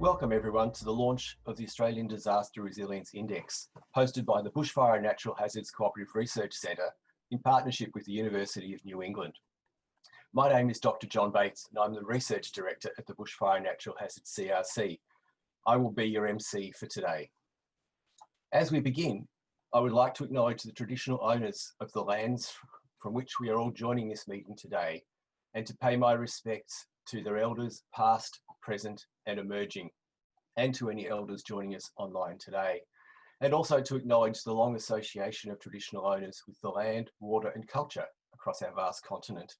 Welcome everyone to the launch of the Australian Disaster Resilience Index, hosted by the Bushfire and Natural Hazards Cooperative Research Centre in partnership with the University of New England. My name is Dr. John Bates and I'm the Research Director at the Bushfire and Natural Hazards CRC. I will be your MC for today. As we begin, I would like to acknowledge the traditional owners of the lands from which we are all joining this meeting today, and to pay my respects to their elders past, present and emerging, and to any elders joining us online today, and also to acknowledge the long association of traditional owners with the land, water and culture across our vast continent.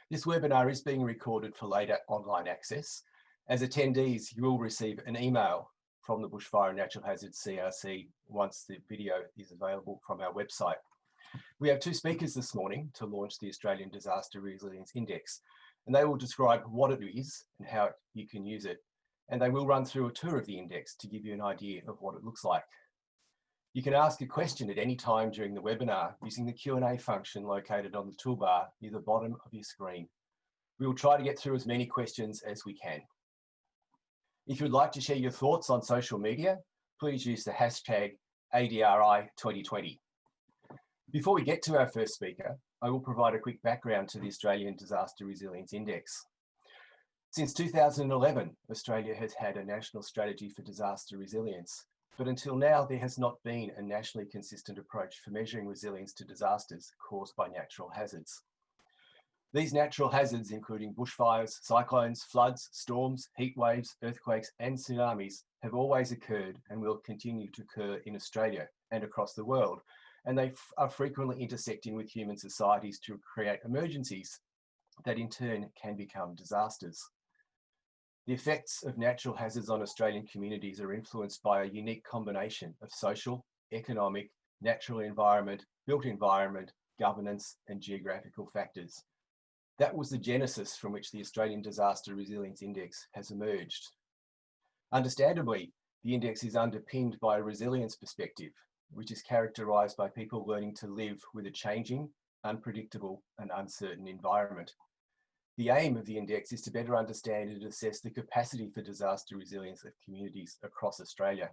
This webinar is being recorded for later online access. As attendees, you will receive an email from the Bushfire and Natural Hazards CRC once the video is available from our website. We have two speakers this morning to launch the Australian Disaster Resilience Index, and they will describe what it is and how you can use it. And they will run through a tour of the index to give you an idea of what it looks like. You can ask a question at any time during the webinar using the Q&A function located on the toolbar near the bottom of your screen. We will try to get through as many questions as we can. If you'd like to share your thoughts on social media, please use the hashtag ADRI2020. Before we get to our first speaker, I will provide a quick background to the Australian Disaster Resilience Index. Since 2011, Australia has had a national strategy for disaster resilience, but until now there has not been a nationally consistent approach for measuring resilience to disasters caused by natural hazards. These natural hazards, including bushfires, cyclones, floods, storms, heat waves, earthquakes and tsunamis, have always occurred and will continue to occur in Australia and across the world, and they are frequently intersecting with human societies to create emergencies that in turn can become disasters. The effects of natural hazards on Australian communities are influenced by a unique combination of social, economic, natural environment, built environment, governance and geographical factors. That was the genesis from which the Australian Disaster Resilience Index has emerged. Understandably, the index is underpinned by a resilience perspective, which is characterised by people learning to live with a changing, unpredictable and uncertain environment. The aim of the index is to better understand and assess the capacity for disaster resilience of communities across Australia.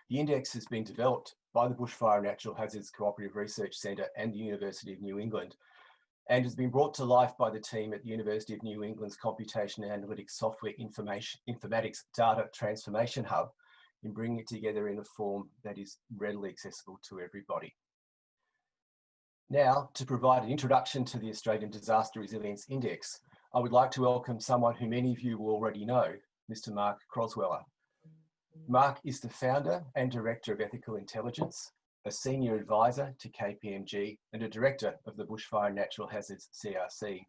The index has been developed by the Bushfire and Natural Hazards Cooperative Research Centre and the University of New England, and has been brought to life by the team at the University of New England's Computation and Analytics Software Informatics Data Transformation Hub, in bringing it together in a form that is readily accessible to everybody. Now, to provide an introduction to the Australian Disaster Resilience Index, I would like to welcome someone who many of you will already know, Mr. Mark Crosweller. Mark is the founder and director of Ethical Intelligence, a senior advisor to KPMG and a director of the Bushfire and Natural Hazards CRC.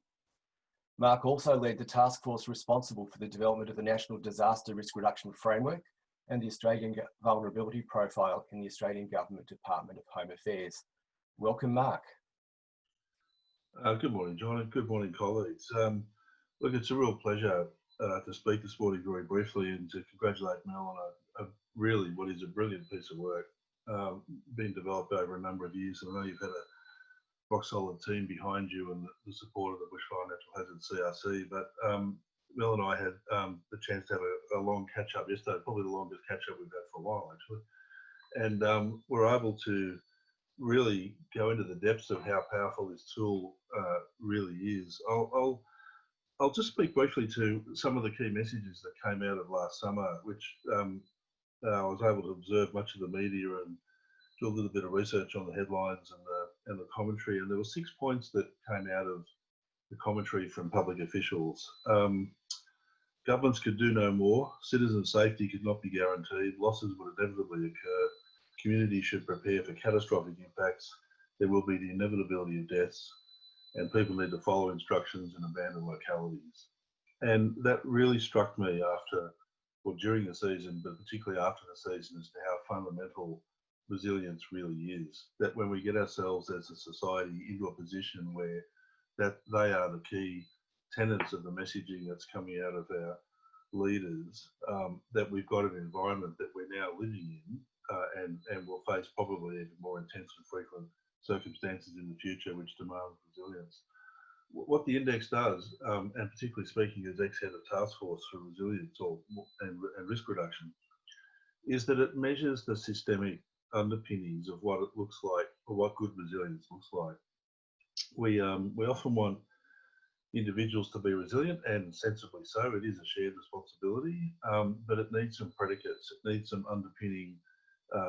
Mark also led the task force responsible for the development of the National Disaster Risk Reduction Framework and the Australian Vulnerability Profile in the Australian Government Department of Home Affairs. Welcome, Mark. Good morning, John, and good morning, colleagues. Look, it's a real pleasure to speak this morning very briefly and to congratulate Mel on really what is a brilliant piece of work being developed over a number of years. And I know you've had a rock-solid team behind you and the support of the Bushfire and Natural Hazards CRC, but Mel and I had the chance to have a long catch-up yesterday, probably the longest catch-up we've had for a while, actually. And we're able to really go into the depths of how powerful this tool really is. I'll just speak briefly to some of the key messages that came out of last summer, which I was able to observe much of the media and do a little bit of research on the headlines and the commentary. And there were 6 points that came out of the commentary from public officials. Governments could do no more. Citizen safety could not be guaranteed. Losses would inevitably occur. Communities should prepare for catastrophic impacts. There will be the inevitability of deaths, and people need to follow instructions and abandon localities. And that really struck me after, or during the season, but particularly after the season, as to how fundamental resilience really is. That when we get ourselves as a society into a position where that they are the key tenets of the messaging that's coming out of our leaders, that we've got an environment that we're now living in and will face probably even more intense and frequent circumstances in the future which demand resilience. what the index does, and particularly speaking as ex-head of task force for resilience and risk reduction, is that it measures the systemic underpinnings of what it looks like, or what good resilience looks like. We often want individuals to be resilient, and sensibly so. It is a shared responsibility, but it needs some predicates. It needs some underpinning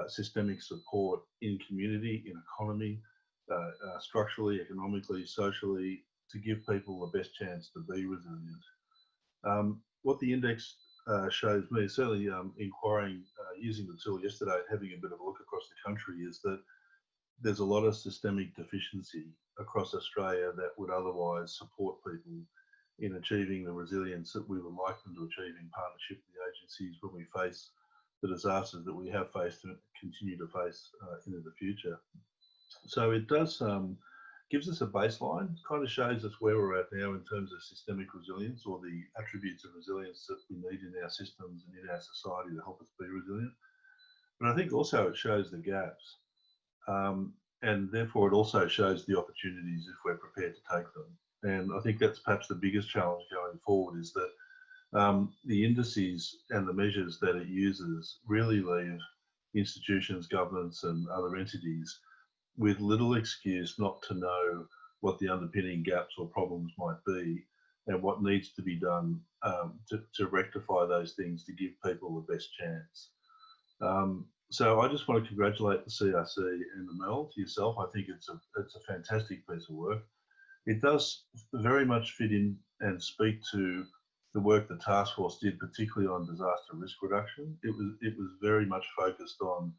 systemic support in community, in economy, structurally, economically, socially, to give people the best chance to be resilient. What the index shows me, certainly inquiring, using the tool yesterday, having a bit of a look across the country, is that there's a lot of systemic deficiency across Australia that would otherwise support people in achieving the resilience that we would like them to achieve in partnership with the agencies when we face the disasters that we have faced and continue to face into the future. So it does gives us a baseline, kind of shows us where we're at now in terms of systemic resilience, or the attributes of resilience that we need in our systems and in our society to help us be resilient. But I think also it shows the gaps. And therefore it also shows the opportunities if we're prepared to take them. And I think that's perhaps the biggest challenge going forward, is that the indices and the measures that it uses really leave institutions, governments and other entities with little excuse not to know what the underpinning gaps or problems might be, and what needs to be done to rectify those things to give people the best chance. So I just want to congratulate the CRC and the Mel, to yourself. I think it's a fantastic piece of work. It does very much fit in and speak to the work the task force did, particularly on disaster risk reduction. It was very much focused on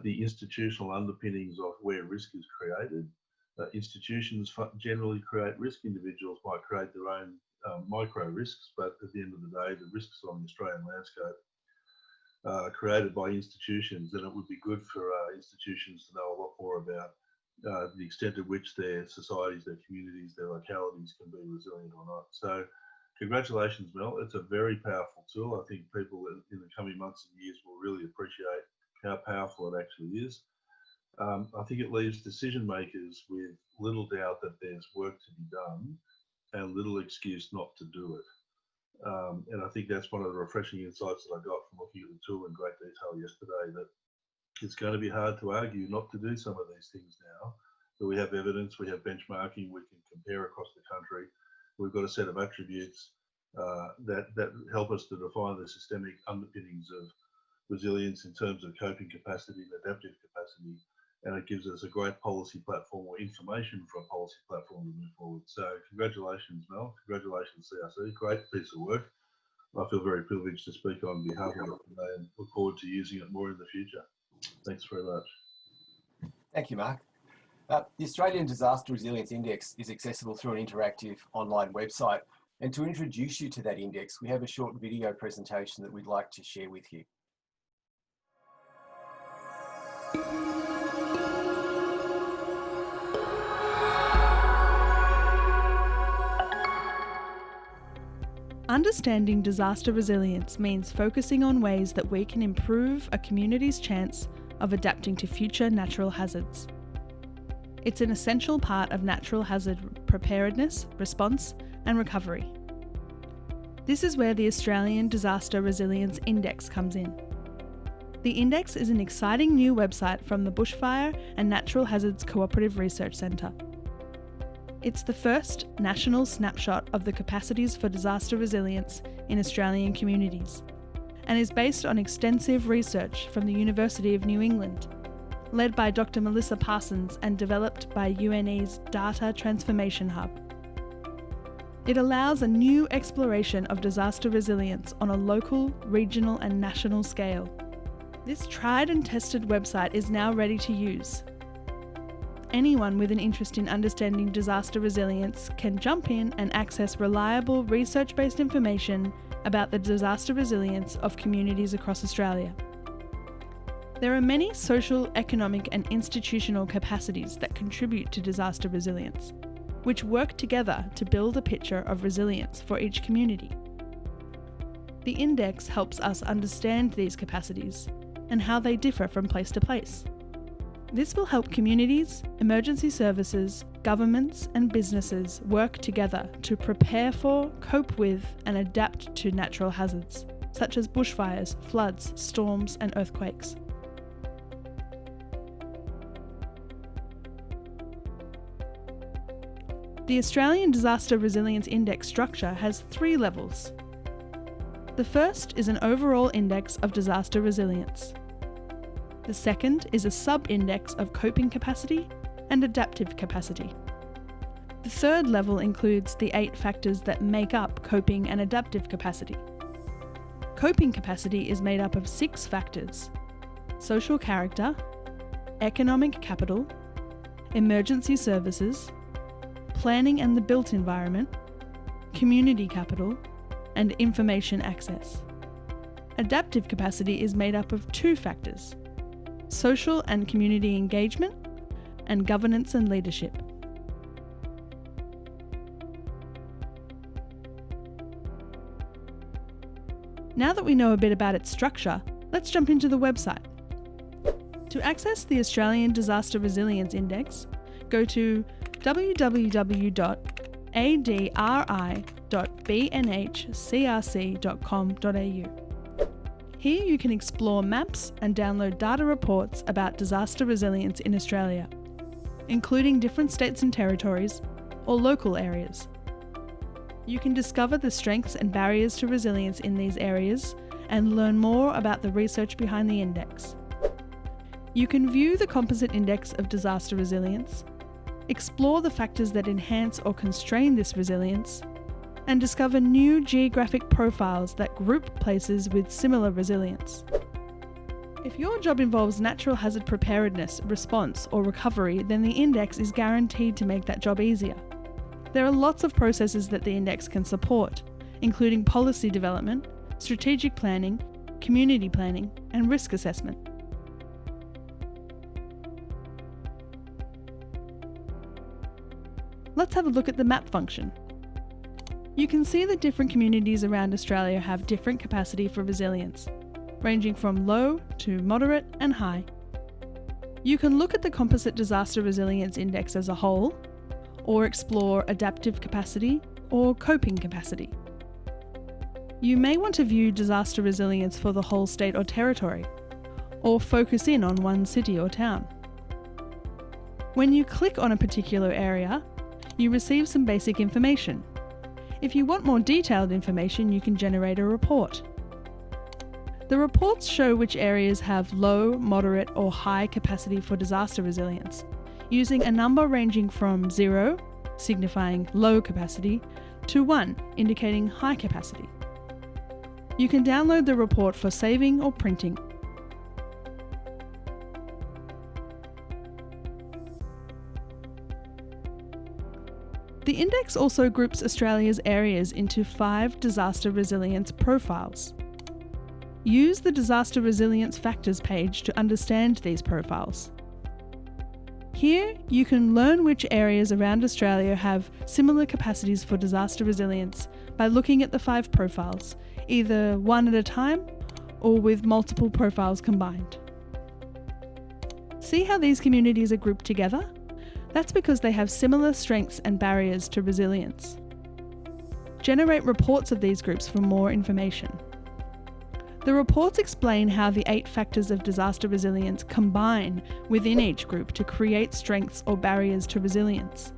the institutional underpinnings of where risk is created. Institutions generally create risk. Individuals might create their own micro risks, but at the end of the day, the risks on the Australian landscape created by institutions, and it would be good for institutions to know a lot more about the extent to which their societies, their communities, their localities can be resilient or not. So congratulations, Mel. It's a very powerful tool. I think people in the coming months and years will really appreciate how powerful it actually is. I think it leaves decision makers with little doubt that there's work to be done and little excuse not to do it. And I think that's one of the refreshing insights that I got from looking at the tool in great detail yesterday, that it's going to be hard to argue not to do some of these things now. But we have evidence, we have benchmarking, we can compare across the country. We've got a set of attributes that help us to define the systemic underpinnings of resilience in terms of coping capacity and adaptive capacity. And it gives us a great policy platform, or information for a policy platform to move forward. So congratulations, Mel. Congratulations, CRC. Great piece of work. I feel very privileged to speak on behalf of it today, and look forward to using it more in the future. Thanks very much. Thank you, Mark. The Australian Disaster Resilience Index is accessible through an interactive online website. And to introduce you to that index, we have a short video presentation that we'd like to share with you. Understanding disaster resilience means focusing on ways that we can improve a community's chance of adapting to future natural hazards. It's an essential part of natural hazard preparedness, response, and recovery. This is where the Australian Disaster Resilience Index comes in. The Index is an exciting new website from the Bushfire and Natural Hazards Cooperative Research Centre. It's the first national snapshot of the capacities for disaster resilience in Australian communities, and is based on extensive research from the University of New England, led by Dr. Melissa Parsons and developed by UNE's Data Transformation Hub. It allows a new exploration of disaster resilience on a local, regional, and national scale. This tried and tested website is now ready to use. Anyone with an interest in understanding disaster resilience can jump in and access reliable research-based information about the disaster resilience of communities across Australia. There are many social, economic, and institutional capacities that contribute to disaster resilience, which work together to build a picture of resilience for each community. The index helps us understand these capacities and how they differ from place to place. This will help communities, emergency services, governments and businesses work together to prepare for, cope with, and adapt to natural hazards, such as bushfires, floods, storms, and earthquakes. The Australian Disaster Resilience Index structure has 3 levels. The first is an overall index of disaster resilience. The second is a sub-index of coping capacity and adaptive capacity. The third level includes the 8 factors that make up coping and adaptive capacity. Coping capacity is made up of 6 factors: social character, economic capital, emergency services, planning and the built environment, community capital, and information access. Adaptive capacity is made up of 2 factors: social and community engagement, and governance and leadership. Now that we know a bit about its structure, let's jump into the website. To access the Australian Disaster Resilience Index, go to www.adri.bnhcrc.com.au. Here you can explore maps and download data reports about disaster resilience in Australia, including different states and territories or local areas. You can discover the strengths and barriers to resilience in these areas and learn more about the research behind the index. You can view the composite index of disaster resilience, explore the factors that enhance or constrain this resilience, and discover new geographic profiles that group places with similar resilience. If your job involves natural hazard preparedness, response, or recovery, then the index is guaranteed to make that job easier. There are lots of processes that the index can support, including policy development, strategic planning, community planning, and risk assessment. Let's have a look at the map function. You can see that different communities around Australia have different capacity for resilience, ranging from low to moderate and high. You can look at the Composite Disaster Resilience Index as a whole, or explore adaptive capacity or coping capacity. You may want to view disaster resilience for the whole state or territory, or focus in on one city or town. When you click on a particular area, you receive some basic information. If you want more detailed information, you can generate a report. The reports show which areas have low, moderate, or high capacity for disaster resilience, using a number ranging from 0, signifying low capacity, to 1, indicating high capacity. You can download the report for saving or printing. The index also groups Australia's areas into 5 disaster resilience profiles. Use the Disaster Resilience Factors page to understand these profiles. Here, you can learn which areas around Australia have similar capacities for disaster resilience by looking at the 5 profiles, either one at a time or with multiple profiles combined. See how these communities are grouped together? That's because they have similar strengths and barriers to resilience. Generate reports of these groups for more information. The reports explain how the 8 factors of disaster resilience combine within each group to create strengths or barriers to resilience.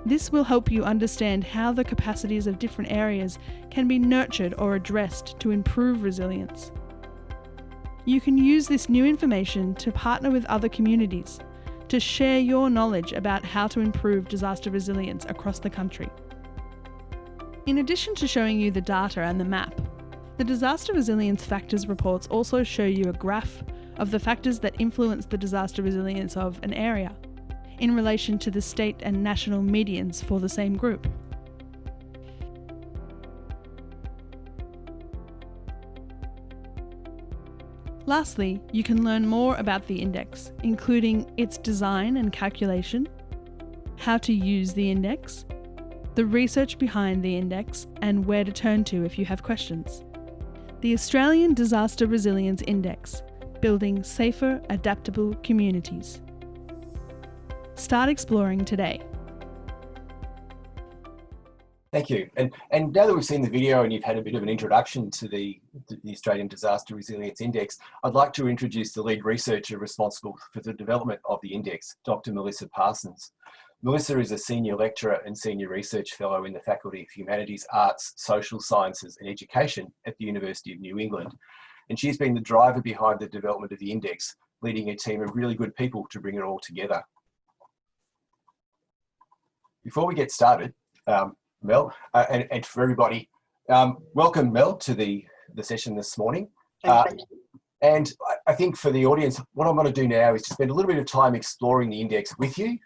This will help you understand how the capacities of different areas can be nurtured or addressed to improve resilience. You can use this new information to partner with other communities, to share your knowledge about how to improve disaster resilience across the country. In addition to showing you the data and the map, the Disaster Resilience Factors reports also show you a graph of the factors that influence the disaster resilience of an area, in relation to the state and national medians for the same group. Lastly, you can learn more about the index, including its design and calculation, how to use the index, the research behind the index, and where to turn to if you have questions. The Australian Disaster Resilience Index, Building Safer, Adaptable Communities. Start exploring today. Thank you. And now that we've seen the video and you've had a bit of an introduction to the Australian Disaster Resilience Index, I'd like to introduce the lead researcher responsible for the development of the index, Dr. Melissa Parsons. Melissa is a senior lecturer and senior research fellow in the Faculty of Humanities, Arts, Social Sciences and Education at the University of New England. And she's been the driver behind the development of the index, leading a team of really good people to bring it all together. Before we get started, Mel, and for everybody, welcome Mel to the session this morning. And I think for the audience, what I'm going to do now is to spend a little bit of time exploring the index with you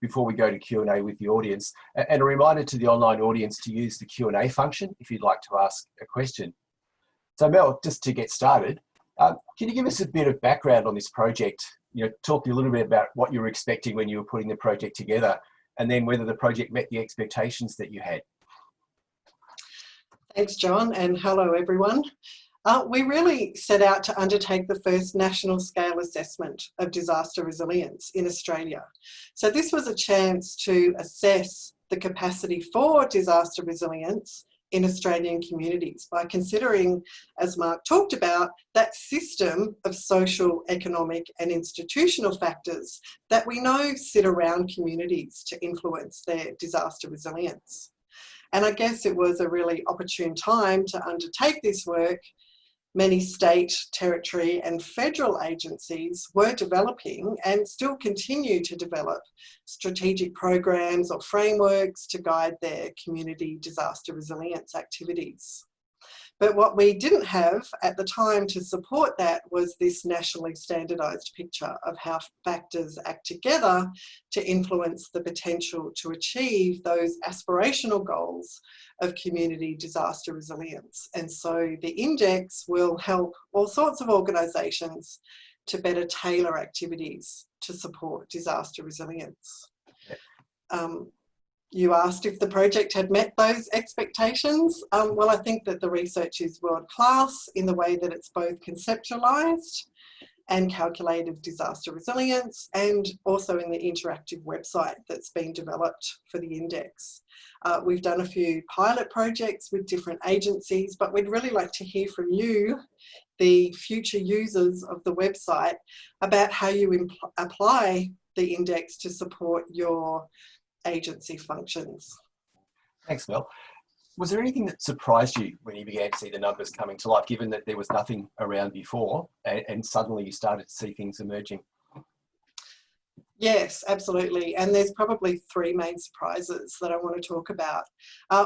before we go to Q&A with the audience. And a reminder to the online audience to use the Q&A function if you'd like to ask a question. So Mel, just to get started, can you give us a bit of background on this project? You know, talk a little bit about what you were expecting when you were putting the project together, and then whether the project met the expectations that you had. Thanks, John, and hello, everyone. We really set out to undertake the first national scale assessment of disaster resilience in Australia. So this was a chance to assess the capacity for disaster resilience in Australian communities by considering, as Mark talked about, that system of social, economic and institutional factors that we know sit around communities to influence their disaster resilience. And I guess it was a really opportune time to undertake this work. Many state, territory and federal agencies were developing and still continue to develop strategic programs or frameworks to guide their community disaster resilience activities. But what we didn't have at the time to support that was this nationally standardised picture of how factors act together to influence the potential to achieve those aspirational goals of community disaster resilience. And so the index will help all sorts of organisations to better tailor activities to support disaster resilience. You asked if the project had met those expectations. Well, I think that the research is world class in the way that it's both conceptualised and calculated disaster resilience, and also in the interactive website that's been developed for the index. We've done a few pilot projects with different agencies, but we'd really like to hear from you, the future users of the website, about how you apply the index to support your agency functions. Thanks, Mel. Was there anything that surprised you when you began to see the numbers coming to life, given that there was nothing around before and suddenly you started to see things emerging? Yes, absolutely. And there's probably three main surprises that I want to talk about.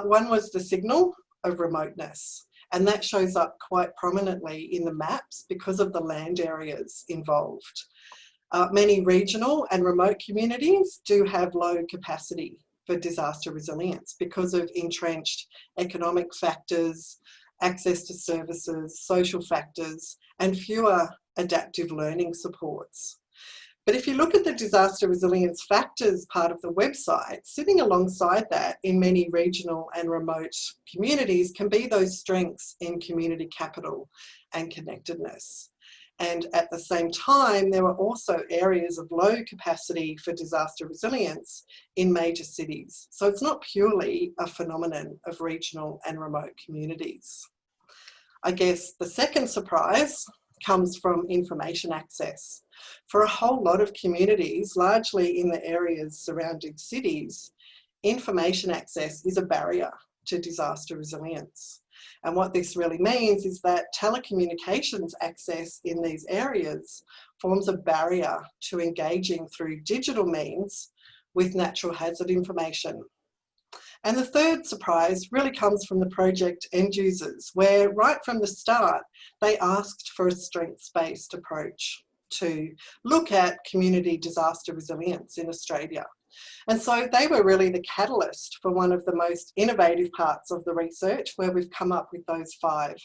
One was the signal of remoteness, and that shows up quite prominently in the maps because of the land areas involved. Many regional and remote communities do have low capacity for disaster resilience because of entrenched economic factors, access to services, social factors, and fewer adaptive learning supports. But if you look at the disaster resilience factors part of the website, sitting alongside that in many regional and remote communities can be those strengths in community capital and connectedness. And at the same time, there are also areas of low capacity for disaster resilience in major cities. So it's not purely a phenomenon of regional and remote communities. I guess the second surprise comes from information access. For a whole lot of communities, largely in the areas surrounding cities, information access is a barrier to disaster resilience. And what this really means is that telecommunications access in these areas forms a barrier to engaging through digital means with natural hazard information. And the third surprise really comes from the project end users, where right from the start, they asked for a strengths-based approach to look at community disaster resilience in Australia. And so they were really the catalyst for one of the most innovative parts of the research, where we've come up with those 5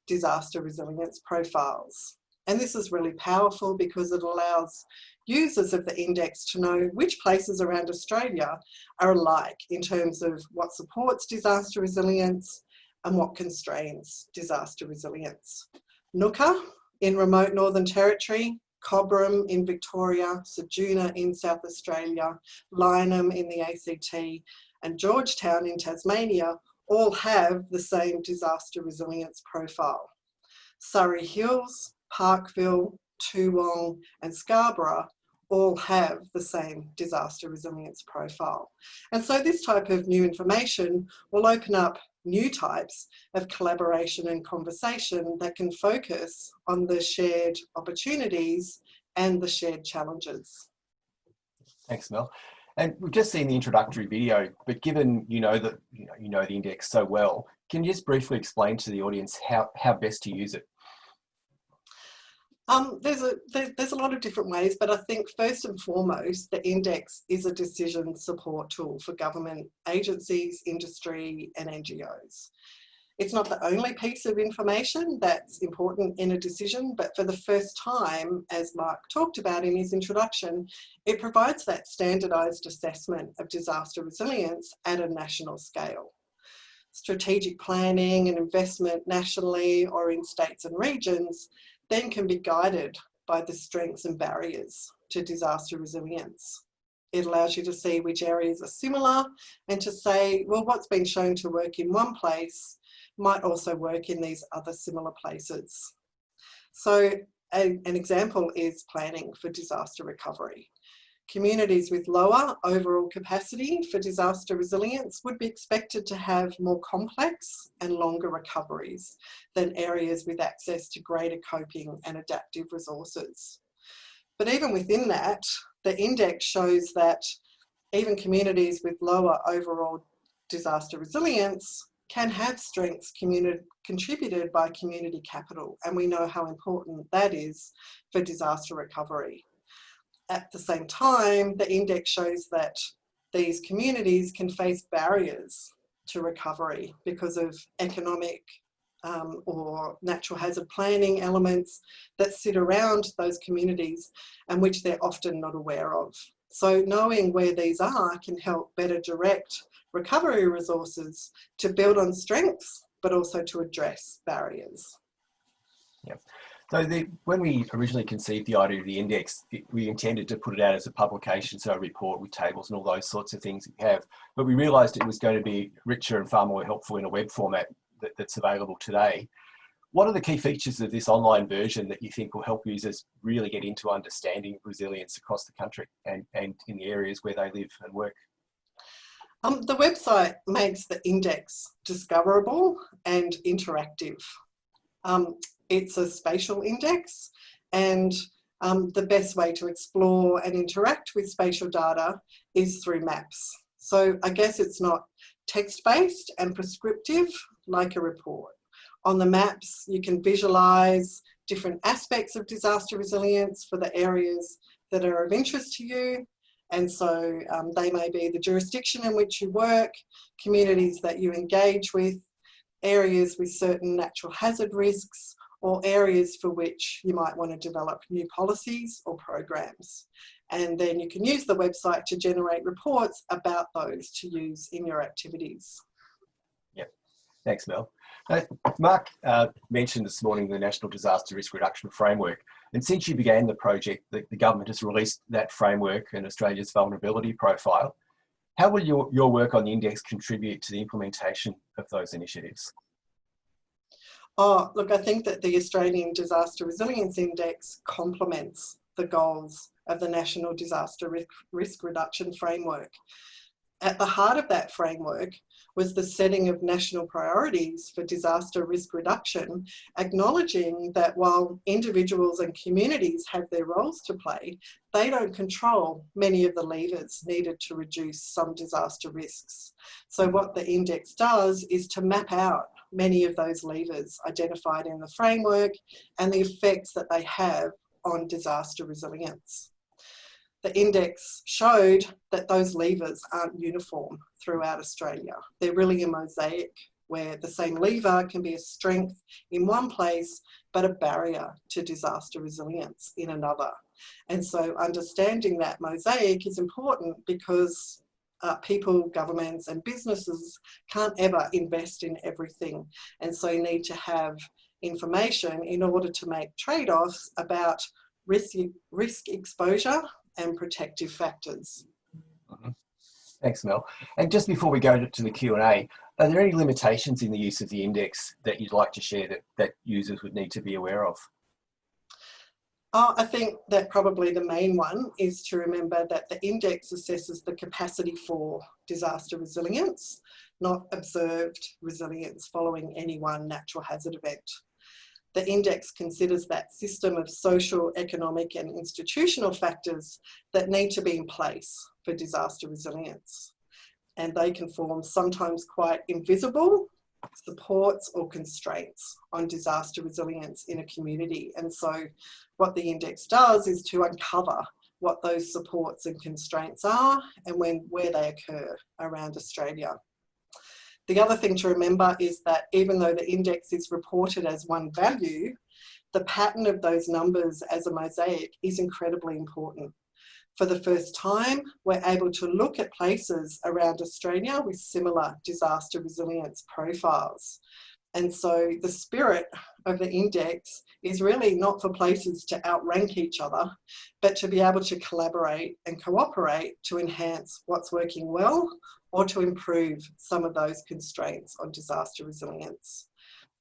disaster resilience profiles. And this is really powerful because it allows users of the index to know which places around Australia are alike in terms of what supports disaster resilience and what constrains disaster resilience. Nooka in remote Northern Territory Cobram in Victoria, Ceduna in South Australia, Lyneham in the ACT, and Georgetown in Tasmania all have the same disaster resilience profile. Surrey Hills, Parkville, Toowong and Scarborough all have the same disaster resilience profile. And so this type of new information will open up new types of collaboration and conversation that can focus on the shared opportunities and the shared challenges. Thanks, Mel. And we've just seen the introductory video, but given you know the index so well, can you just briefly explain to the audience how best to use it? There's a lot of different ways, but I think first and foremost, the index is a decision support tool for government agencies, industry and NGOs. It's not the only piece of information that's important in a decision, but for the first time, as Mark talked about in his introduction, it provides that standardised assessment of disaster resilience at a national scale. Strategic planning and investment nationally or in states and regions then can be guided by the strengths and barriers to disaster resilience. It allows you to see which areas are similar and to say, well, what's been shown to work in one place might also work in these other similar places. So an example is planning for disaster recovery. Communities with lower overall capacity for disaster resilience would be expected to have more complex and longer recoveries than areas with access to greater coping and adaptive resources. But even within that, the index shows that even communities with lower overall disaster resilience can have strengths contributed by community capital, and we know how important that is for disaster recovery. At the same time, the index shows that these communities can face barriers to recovery because of economic or natural hazard planning elements that sit around those communities and which they're often not aware of. So knowing where these are can help better direct recovery resources to build on strengths, but also to address barriers. Yeah. So when we originally conceived the idea of the index, we intended to put it out as a publication, so a report with tables and all those sorts of things that we have. But we realised it was going to be richer and far more helpful in a web format that's available today. What are the key features of this online version that you think will help users really get into understanding resilience across the country and in the areas where they live and work? The website makes the index discoverable and interactive. It's a spatial index, and the best way to explore and interact with spatial data is through maps. So I guess it's not text-based and prescriptive like a report. On the maps, you can visualize different aspects of disaster resilience for the areas that are of interest to you. And so they may be the jurisdiction in which you work, communities that you engage with, areas with certain natural hazard risks, or areas for which you might want to develop new policies or programs. And then you can use the website to generate reports about those to use in your activities. Yeah, thanks, Mel. Mark mentioned this morning the National Disaster Risk Reduction Framework. And since you began the project, the government has released that framework and Australia's vulnerability profile. How will your work on the index contribute to the implementation of those initiatives? Oh, look, I think that the Australian Disaster Resilience Index complements the goals of the National Disaster Risk Reduction Framework. At the heart of that framework was the setting of national priorities for disaster risk reduction, acknowledging that while individuals and communities have their roles to play, they don't control many of the levers needed to reduce some disaster risks. So what the index does is to map out many of those levers identified in the framework and the effects that they have on disaster resilience. The index showed that those levers aren't uniform throughout Australia. They're really a mosaic where the same lever can be a strength in one place, but a barrier to disaster resilience in another. And so understanding that mosaic is important because people, governments and businesses can't ever invest in everything. And so you need to have information in order to make trade-offs about risk exposure and protective factors. Mhm. Thanks, Mel. And just before we go to the Q&A, are there any limitations in the use of the index that you'd like to share that users would need to be aware of? I think that probably the main one is to remember that the index assesses the capacity for disaster resilience, not observed resilience following any one natural hazard event. The index considers that system of social, economic and institutional factors that need to be in place for disaster resilience. And they can form sometimes quite invisible supports or constraints on disaster resilience in a community. And so what the index does is to uncover what those supports and constraints are and where they occur around Australia. The other thing to remember is that even though the index is reported as one value, the pattern of those numbers as a mosaic is incredibly important. For the first time, we're able to look at places around Australia with similar disaster resilience profiles. And so the spirit of the index is really not for places to outrank each other, but to be able to collaborate and cooperate to enhance what's working well or to improve some of those constraints on disaster resilience.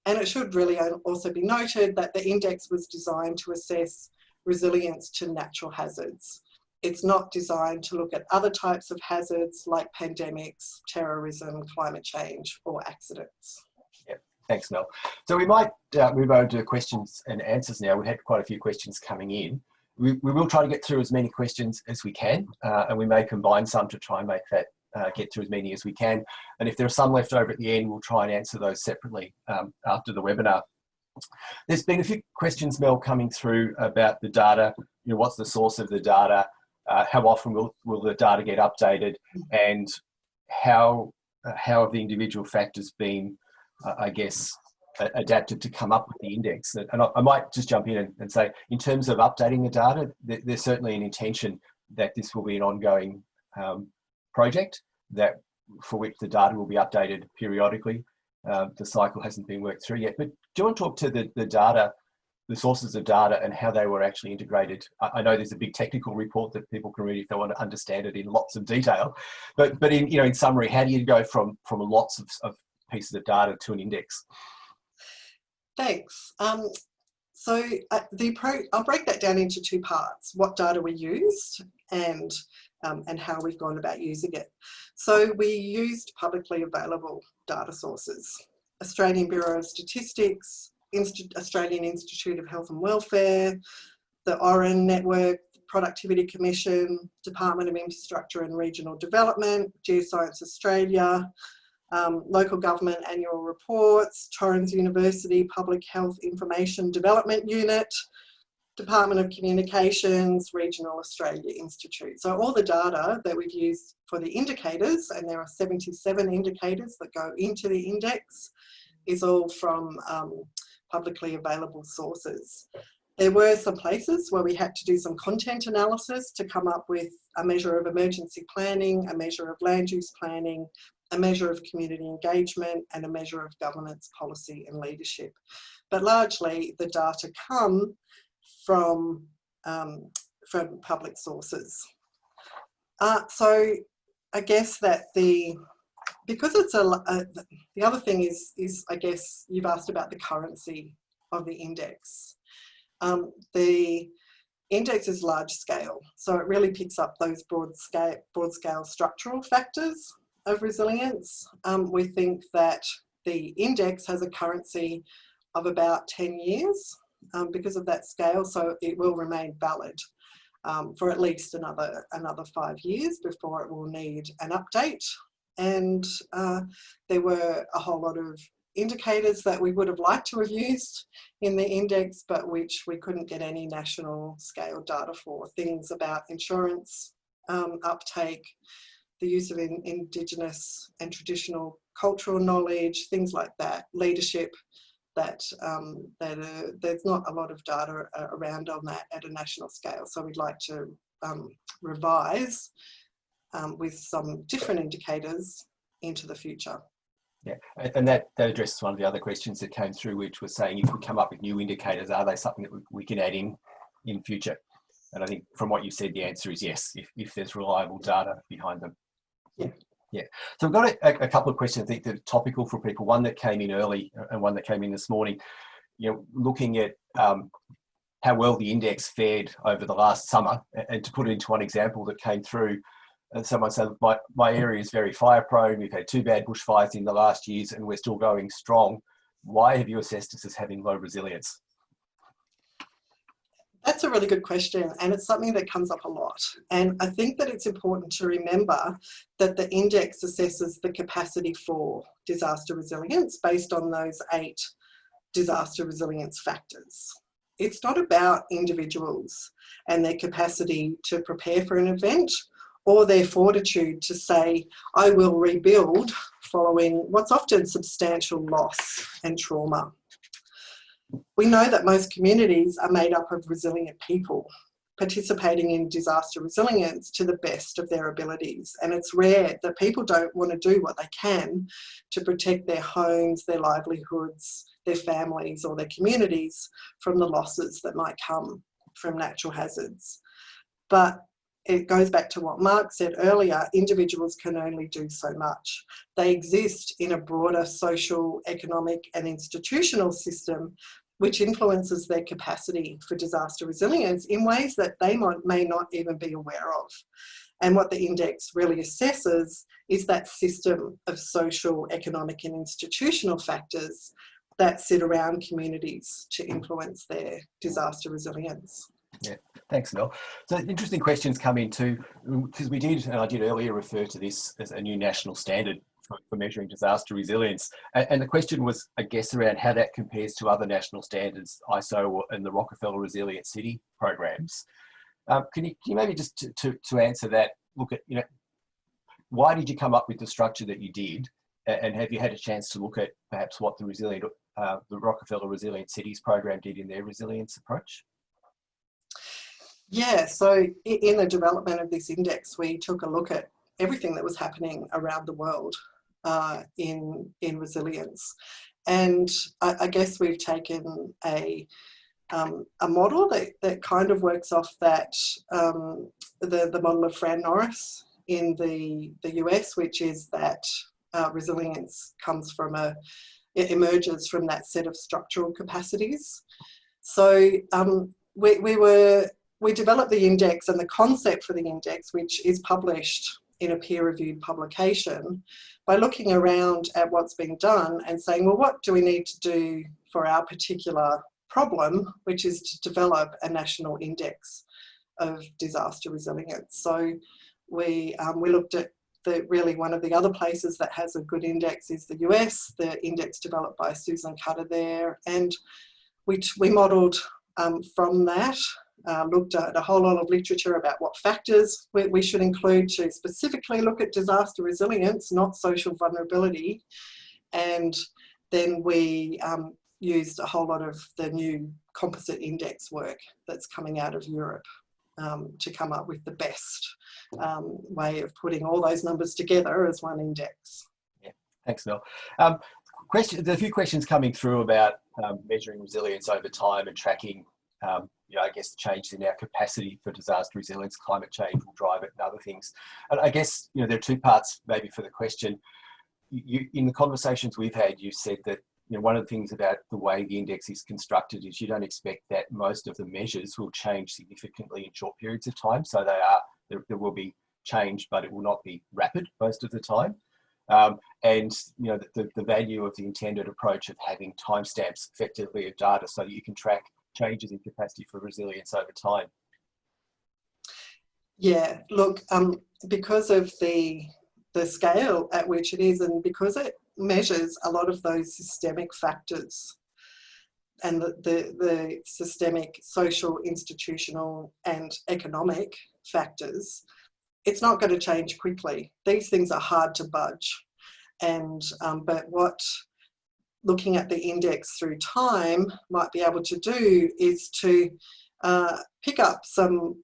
And it should really also be noted that the index was designed to assess resilience to natural hazards. It's not designed to look at other types of hazards like pandemics, terrorism, climate change, or accidents. Yep. Thanks, Mel. So we might move over to questions and answers now. We had quite a few questions coming in. We will try to get through as many questions as we can, and we may combine some to try and make that get through as many as we can. And if there are some left over at the end, we'll try and answer those separately after the webinar. There's been a few questions, Mel, coming through about the data. You know, what's the source of the data? How often will the data get updated, and how have the individual factors been, I guess, adapted to come up with the index? And I might just jump in and say, in terms of updating the data, there's certainly an intention that this will be an ongoing project for which the data will be updated periodically. The cycle hasn't been worked through yet, but do you want to talk to the data, the sources of data and how they were actually integrated? I know there's a big technical report that people can read if they want to understand it in lots of detail, but in summary, how do you go from lots of pieces of data to an index? Thanks. So I'll break that down into two parts: what data we used and how we've gone about using it. So we used publicly available data sources: Australian Bureau of Statistics, Australian Institute of Health and Welfare, the Oren Network, Productivity Commission, Department of Infrastructure and Regional Development, Geoscience Australia, local government annual reports, Torrens University Public Health Information Development Unit, Department of Communications, Regional Australia Institute. So all the data that we've used for the indicators, and there are 77 indicators that go into the index, is all from publicly available sources. There were some places where we had to do some content analysis to come up with a measure of emergency planning, a measure of land use planning, a measure of community engagement, and a measure of governance, policy and leadership. But largely the data come from public sources. So I guess that because it's the other thing is I guess you've asked about the currency of the index. The index is large scale, so it really picks up those broad scale structural factors of resilience. We think that the index has a currency of about 10 years because of that scale, so it will remain valid for at least another 5 years before it will need an update. And there were a whole lot of indicators that we would have liked to have used in the index, but which we couldn't get any national scale data for. Things about insurance uptake, the use of Indigenous and traditional cultural knowledge, things like that, leadership, that there's not a lot of data around on that at a national scale. So we'd like to revise with some different indicators into the future. Yeah, and that addresses one of the other questions that came through, which was saying if we come up with new indicators, are they something that we can add in in future? And I think from what you said, the answer is yes, if there's reliable data behind them. Yeah. Yeah. So we've got a couple of questions I think that are topical for people. One that came in early and one that came in this morning. Looking at how well the index fared over the last summer, and to put it into one example that came through, someone said, my area is very fire prone. We've had 2 bad bushfires in the last years and we're still going strong. Why have you assessed us as having low resilience? That's a really good question, and it's something that comes up a lot. And I think that it's important to remember that the index assesses the capacity for disaster resilience based on those 8 disaster resilience factors. It's not about individuals and their capacity to prepare for an event or their fortitude to say, I will rebuild following what's often substantial loss and trauma. We know that most communities are made up of resilient people participating in disaster resilience to the best of their abilities. And it's rare that people don't want to do what they can to protect their homes, their livelihoods, their families or their communities from the losses that might come from natural hazards. But it goes back to what Mark said earlier, individuals can only do so much. They exist in a broader social, economic and institutional system which influences their capacity for disaster resilience in ways that they may not even be aware of. And what the index really assesses is that system of social, economic and institutional factors that sit around communities to influence their disaster resilience. Yeah, thanks, Mel. So interesting questions come in too, because we did, and I did earlier refer to this as a new national standard for measuring disaster resilience. And the question was, I guess, around how that compares to other national standards, ISO and the Rockefeller Resilient City programs. Can you maybe just to answer that, look at, why did you come up with the structure that you did? And have you had a chance to look at perhaps what the Rockefeller Resilient Cities program did in their resilience approach? Yeah, so in the development of this index, we took a look at everything that was happening around the world in resilience. And I guess we've taken a model that kind of works off that, the model of Fran Norris in the US, which is that resilience comes from it emerges from that set of structural capacities. So we developed the index and the concept for the index, which is published in a peer-reviewed publication, by looking around at what's been done and saying, well, what do we need to do for our particular problem, which is to develop a national index of disaster resilience. So we looked at really one of the other places that has a good index is the US, the index developed by Susan Cutter there, and we modelled from that. Looked at a whole lot of literature about what factors we should include to specifically look at disaster resilience, not social vulnerability. And then we used a whole lot of the new composite index work that's coming out of Europe to come up with the best way of putting all those numbers together as one index. Yeah, thanks, Mel. There's a few questions coming through about measuring resilience over time and tracking I guess change in our capacity for disaster resilience, climate change will drive it and other things. And I guess, there are 2 parts maybe for the question. In the conversations we've had, you said that, one of the things about the way the index is constructed is you don't expect that most of the measures will change significantly in short periods of time. So there will be change, but it will not be rapid most of the time. And the value of the intended approach of having timestamps effectively of data so that you can track changes in capacity for resilience over time. Yeah, look, because of the scale at which it is, and because it measures a lot of those systemic factors and the systemic social, institutional and economic factors, it's not going to change quickly. These things are hard to budge. And but what looking at the index through time might be able to do is to pick up some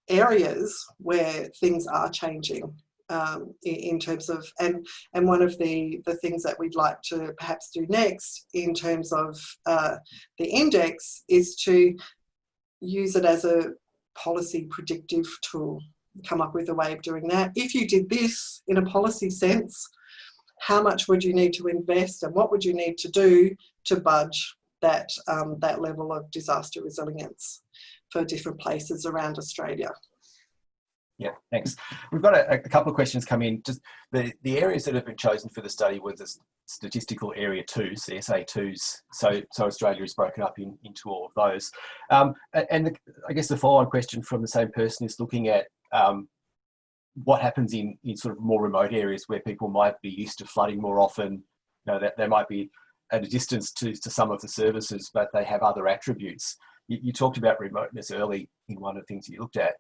areas where things are changing in terms of, and one of the things that we'd like to perhaps do next in terms of the index is to use it as a policy predictive tool, come up with a way of doing that. If you did this in a policy sense, how much would you need to invest and what would you need to do to budge that, that level of disaster resilience for different places around Australia? Yeah, thanks. We've got a couple of questions come in. Just the areas that have been chosen for the study were the statistical area 2s, the SA2s. So Australia is broken up into all of those. I guess the follow-on question from the same person is looking at what happens in sort of more remote areas where people might be used to flooding more often. You know, that they might be at a distance to some of the services, but they have other attributes. You talked about remoteness early in one of the things you looked at.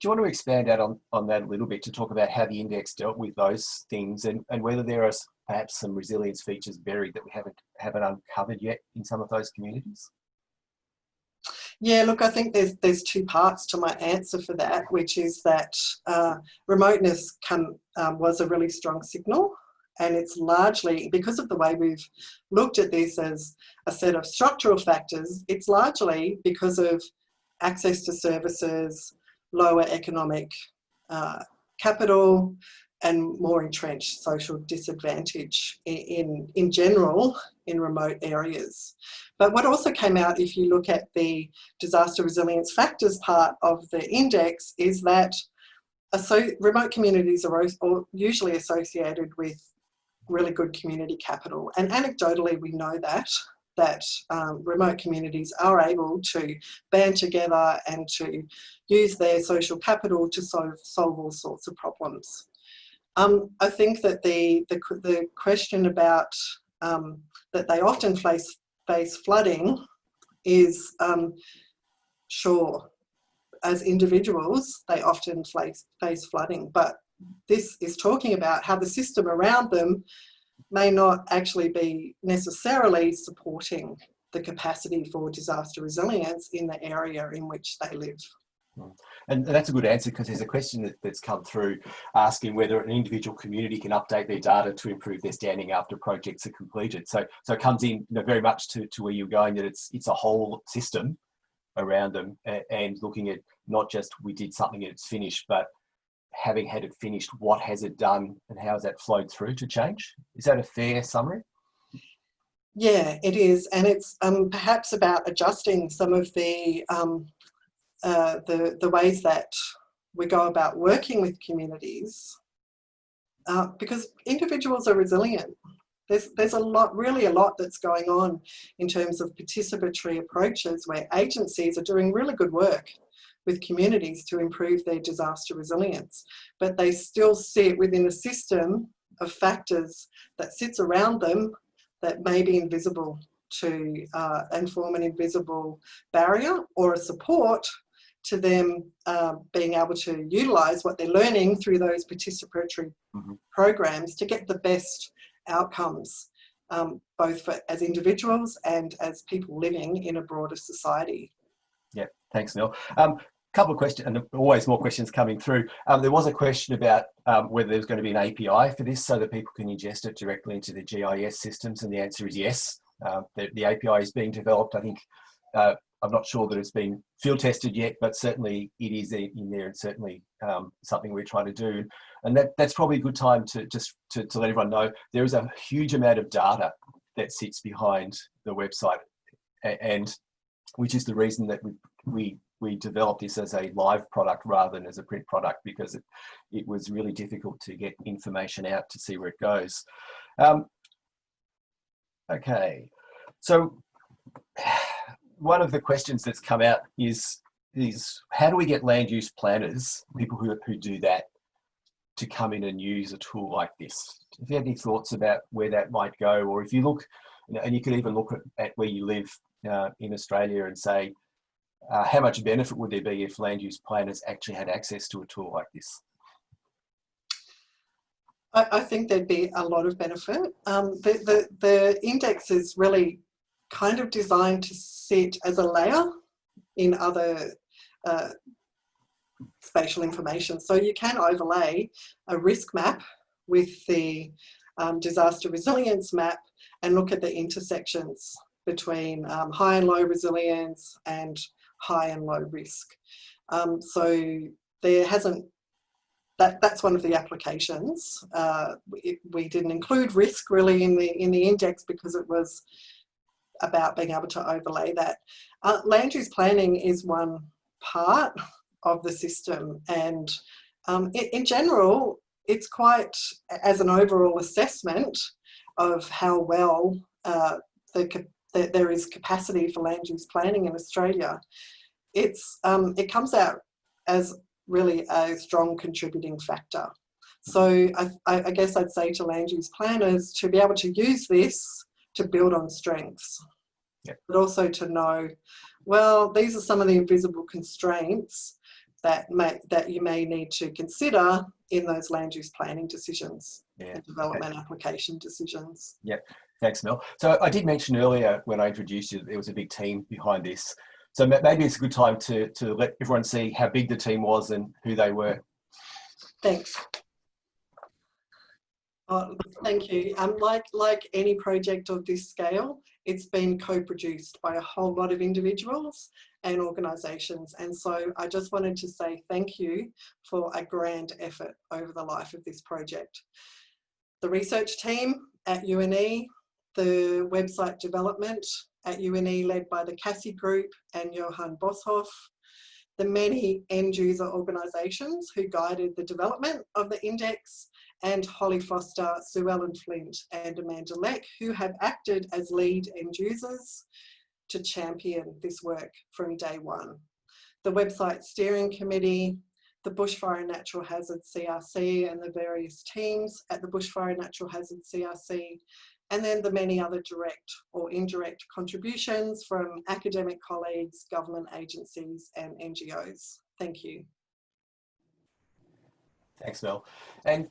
Do you want to expand out on that a little bit to talk about how the index dealt with those things and whether there are perhaps some resilience features buried that we haven't uncovered yet in some of those communities? Yeah, look, I think there's two parts to my answer for that, which is that remoteness was a really strong signal, and it's largely because of the way we've looked at this as a set of structural factors. It's largely because of access to services, lower economic capital, and more entrenched social disadvantage in general in remote areas. But what also came out, if you look at the disaster resilience factors part of the index, is that remote communities are usually associated with really good community capital. And anecdotally, we know that remote communities are able to band together and to use their social capital to solve all sorts of problems. I think that the question about that they often face flooding is, sure, as individuals, they often face flooding, but this is talking about how the system around them may not actually be necessarily supporting the capacity for disaster resilience in the area in which they live. And that's a good answer, because there's a question that's come through asking whether an individual community can update their data to improve their standing after projects are completed. So it comes in, very much to where you're going, that it's a whole system around them, and looking at not just we did something and it's finished, but having had it finished, what has it done and how has that flowed through to change? Is that a fair summary? Yeah, it is, and it's perhaps about adjusting some of the ways that we go about working with communities, because individuals are resilient. There's really a lot that's going on in terms of participatory approaches where agencies are doing really good work with communities to improve their disaster resilience, but they still sit within a system of factors that sits around them that may be invisible to and form an invisible barrier or a support to them being able to utilise what they're learning through those participatory programs to get the best outcomes, both as individuals and as people living in a broader society. Yeah, thanks, Nell. Couple of questions, and always more questions coming through. There was a question about whether there's going to be an API for this so that people can ingest it directly into the GIS systems, and the answer is yes. The API is being developed. I think I'm not sure that it's been field tested yet, but certainly it is in there, and certainly something we're trying to do. And that's probably a good time to let everyone know there is a huge amount of data that sits behind the website, and which is the reason that we developed this as a live product rather than as a print product, because it was really difficult to get information out to see where it goes. Okay, so one of the questions that's come out is how do we get land use planners, people who do that, to come in and use a tool like this? If you have any thoughts about where that might go, or if you look, and you could even look at where you live in Australia and say, how much benefit would there be if land use planners actually had access to a tool like this? I think there'd be a lot of benefit. The index is really kind of designed to sit as a layer in other spatial information. So you can overlay a risk map with the disaster resilience map and look at the intersections between high and low resilience and high and low risk. So there hasn't, that's one of the applications. We didn't include risk really in the index because it was about being able to overlay that. Land use planning is one part of the system, and in general, it's quite, as an overall assessment of how well there is capacity for land use planning in Australia, it comes out as really a strong contributing factor. So I guess I'd say to land use planners to be able to use this to build on strengths, but also to know, well, these are some of the invisible constraints that you may need to consider in those land use planning decisions and development application decisions. Yep, thanks, Mel. So I did mention earlier when I introduced you that there was a big team behind this. So maybe it's a good time to let everyone see how big the team was and who they were. Thanks. Thank you. Like any project of this scale, it's been co-produced by a whole lot of individuals and organisations. And so I just wanted to say thank you for a grand effort over the life of this project. The research team at UNE, the website development at UNE led by the Cassie Group and Johan Boshoff, the many end user organisations who guided the development of the index, and Holly Foster, Sue Ellen Flint and Amanda Leck, who have acted as lead end users to champion this work from day one. The website steering committee, the Bushfire and Natural Hazards CRC and the various teams at the Bushfire and Natural Hazards CRC, and then the many other direct or indirect contributions from academic colleagues, government agencies and NGOs. Thank you. Thanks, Mel. And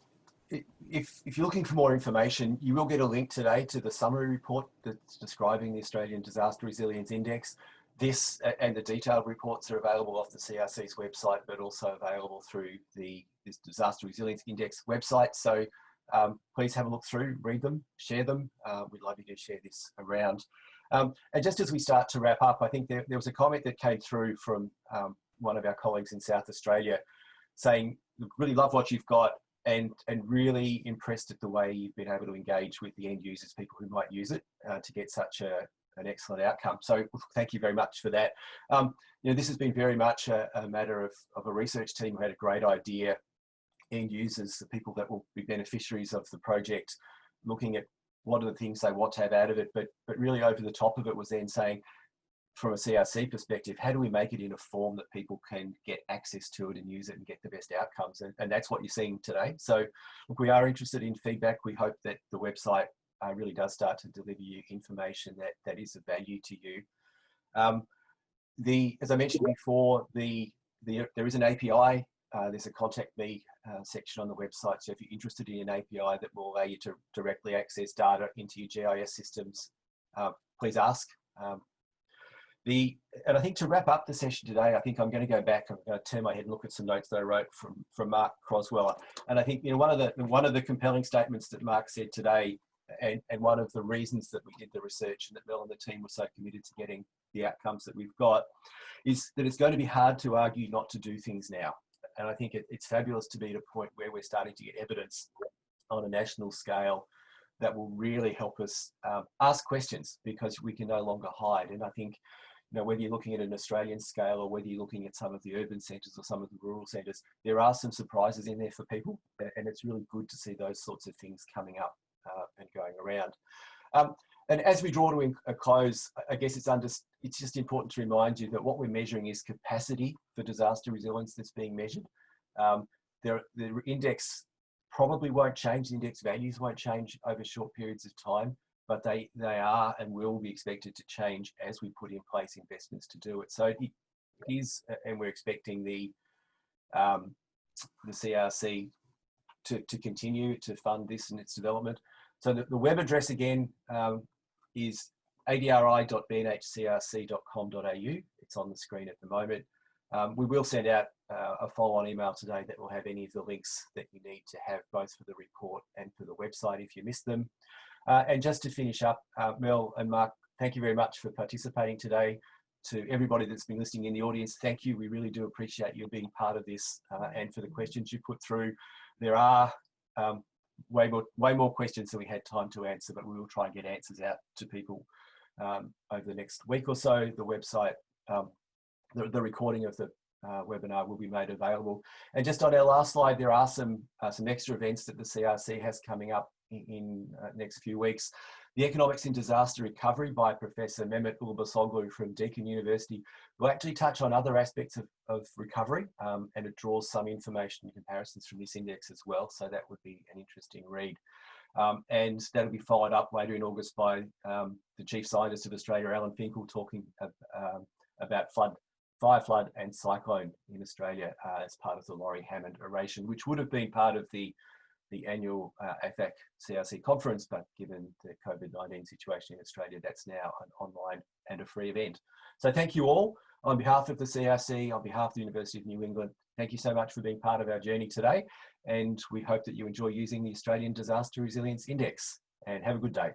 if you're looking for more information, you will get a link today to the summary report that's describing the Australian Disaster Resilience Index. This and the detailed reports are available off the CRC's website, but also available through this Disaster Resilience Index website. So please have a look through, read them, share them. We'd love you to share this around. And just as we start to wrap up, I think there was a comment that came through from one of our colleagues in South Australia saying, really love what you've got, and really impressed at the way you've been able to engage with the end users, people who might use it to get such an excellent outcome. So thank you very much for that. This has been very much a matter of a research team who had a great idea, end users, the people that will be beneficiaries of the project, looking at what are the things they want to have out of it, but really over the top of it was then saying, from a CRC perspective, how do we make it in a form that people can get access to it and use it and get the best outcomes? And that's what you're seeing today. So look, we are interested in feedback. We hope that the website really does start to deliver you information that is of value to you. As I mentioned before, there is an API. There's a contact me section on the website. So if you're interested in an API that will allow you to directly access data into your GIS systems, please ask. And I think to wrap up the session today, I think I'm going to go back. I'm going to turn my head and look at some notes that I wrote from Mark Crosweller. And I think one of the compelling statements that Mark said today, and one of the reasons that we did the research and that Mel and the team were so committed to getting the outcomes that we've got, is that it's going to be hard to argue not to do things now. And I think it's fabulous to be at a point where we're starting to get evidence on a national scale that will really help us ask questions, because we can no longer hide. And I think, whether you're looking at an Australian scale or whether you're looking at some of the urban centres or some of the rural centres, there are some surprises in there for people, and it's really good to see those sorts of things coming up and going around. And as we draw to a close, I guess it's just important to remind you that what we're measuring is capacity for disaster resilience that's being measured. The index probably won't change, the index values won't change over short periods of time, but they are and will be expected to change as we put in place investments to do it. So it is, and we're expecting the CRC to continue to fund this and its development. So the web address again is adri.bnhcrc.com.au. It's on the screen at the moment. We will send out a follow-on email today that will have any of the links that you need to have, both for the report and for the website if you missed them. And just to finish up, Mel and Mark, thank you very much for participating today. to everybody that's been listening in the audience, thank you. We really do appreciate you being part of this, and for the questions you put through. There are way more questions than we had time to answer, but we will try and get answers out to people over the next week or so. The website, the recording of the webinar will be made available. And just on our last slide, there are some extra events that the CRC has coming up in next few weeks. The Economics in Disaster Recovery by Professor Mehmet Ulubasoglu from Deakin University will actually touch on other aspects of recovery, and it draws some information and comparisons from this index as well. So that would be an interesting read. And that'll be followed up later in August by the Chief Scientist of Australia, Alan Finkel, talking about fire, flood and cyclone in Australia as part of the Laurie Hammond oration, which would have been part of the annual AFAC CRC conference, but given the COVID-19 situation in Australia, that's now an online and a free event. So thank you all. On behalf of the CRC, on behalf of the University of New England, thank you so much for being part of our journey today. And we hope that you enjoy using the Australian Disaster Resilience Index, and have a good day.